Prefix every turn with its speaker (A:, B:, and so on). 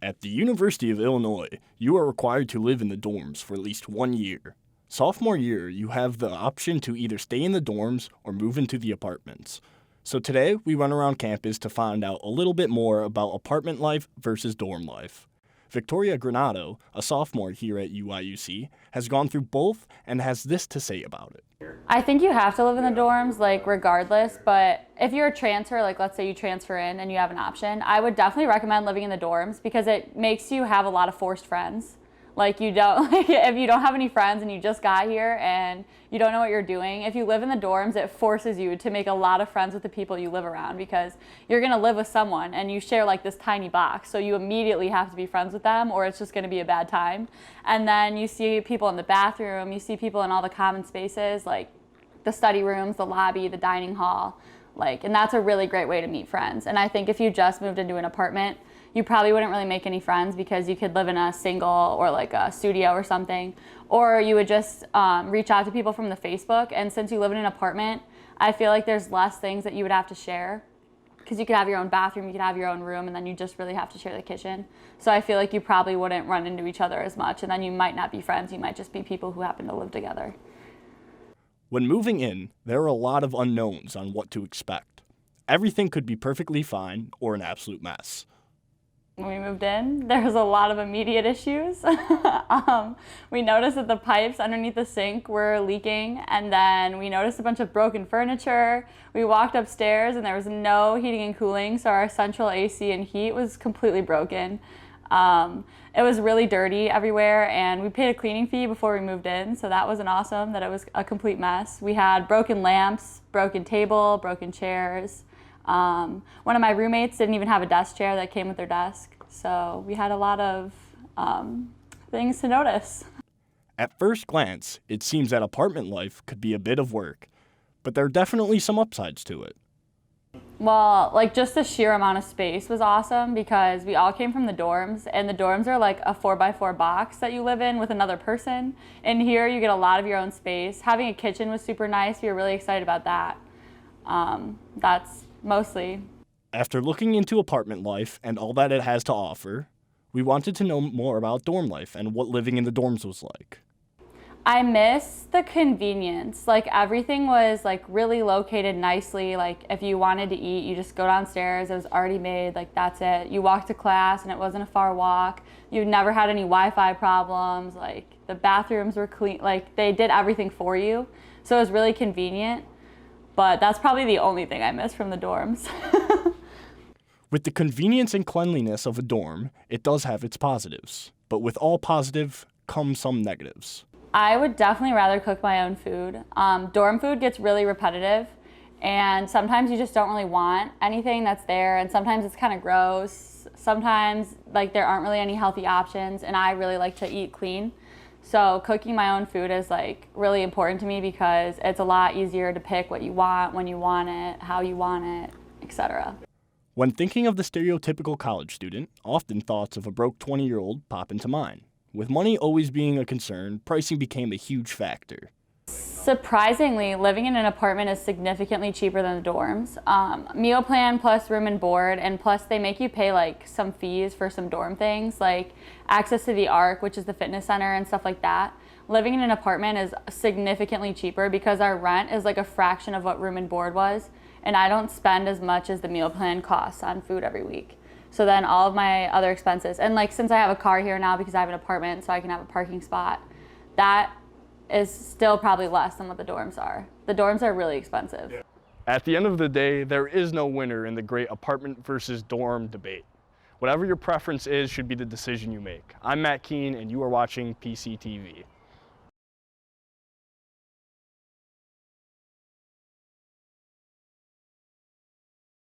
A: At the University of Illinois, you are required to live in the dorms for at least 1 year. Sophomore year, you have the option to either stay in the dorms or move into the apartments. So today, we run around campus to find out a little bit more about apartment life versus dorm life. Victoria Granado, a sophomore here at UIUC, has gone through both and has this to say about it.
B: I think you have to live in the dorms, regardless, but if you're a transfer, let's say you transfer in and you have an option, I would definitely recommend living in the dorms because it makes you have a lot of forced friends. If you don't have any friends and you just got here and you don't know what you're doing, if you live in the dorms, it forces you to make a lot of friends with the people you live around because you're going to live with someone and you share this tiny box. So you immediately have to be friends with them or it's just going to be a bad time. And then you see people in the bathroom, you see people in all the common spaces, like the study rooms, the lobby, the dining hall, and that's a really great way to meet friends. And I think if you just moved into an apartment, you probably wouldn't really make any friends because you could live in a single or a studio or something. Or you would just reach out to people from the Facebook. And since you live in an apartment, I feel like there's less things that you would have to share because you could have your own bathroom, you could have your own room, and then you just really have to share the kitchen. So I feel like you probably wouldn't run into each other as much. And then you might not be friends. You might just be people who happen to live together.
A: When moving in, there are a lot of unknowns on what to expect. Everything could be perfectly fine or an absolute mess.
B: When we moved in, there was a lot of immediate issues. We noticed that the pipes underneath the sink were leaking, and then we noticed a bunch of broken furniture. We walked upstairs and there was no heating and cooling, so our central AC and heat was completely broken. It was really dirty everywhere, and we paid a cleaning fee before we moved in, so that wasn't awesome, that it was a complete mess. We had broken lamps, broken table, broken chairs. One of my roommates didn't even have a desk chair that came with their desk, so we had a lot of things to notice.
A: At first glance, it seems that apartment life could be a bit of work, but there are definitely some upsides to it.
B: Well, just the sheer amount of space was awesome because we all came from the dorms, and the dorms are like a 4x4 box that you live in with another person. And here you get a lot of your own space. Having a kitchen was super nice. We were really excited about that. That's mostly.
A: After looking into apartment life and all that it has to offer, we wanted to know more about dorm life and what living in the dorms was like.
B: I miss the convenience. Everything was really located nicely. If you wanted to eat, you just go downstairs. It was already made. That's it. You walked to class and it wasn't a far walk. You never had any Wi-Fi problems. The bathrooms were clean. They did everything for you. So it was really convenient. But that's probably the only thing I miss from the dorms.
A: With the convenience and cleanliness of a dorm, it does have its positives. But with all positive come some negatives.
B: I would definitely rather cook my own food. Dorm food gets really repetitive, and sometimes you just don't really want anything that's there, and sometimes it's kind of gross. Sometimes there aren't really any healthy options, and I really like to eat clean. So cooking my own food is really important to me because it's a lot easier to pick what you want, when you want it, how you want it, etc.
A: When thinking of the stereotypical college student, often thoughts of a broke 20-year-old pop into mind. With money always being a concern, pricing became a huge factor.
B: Surprisingly, living in an apartment is significantly cheaper than the dorms. Meal plan plus room and board, and plus they make you pay some fees for some dorm things, like access to the ARC, which is the fitness center and stuff like that. Living in an apartment is significantly cheaper because our rent is a fraction of what room and board was, and I don't spend as much as the meal plan costs on food every week. So then all of my other expenses, and since I have a car here now because I have an apartment so I can have a parking spot, that is still probably less than what the dorms are. The dorms are really expensive. Yeah.
A: At the end of the day, there is no winner in the great apartment versus dorm debate. Whatever your preference is should be the decision you make. I'm Matt Keene, and you are watching PCTV.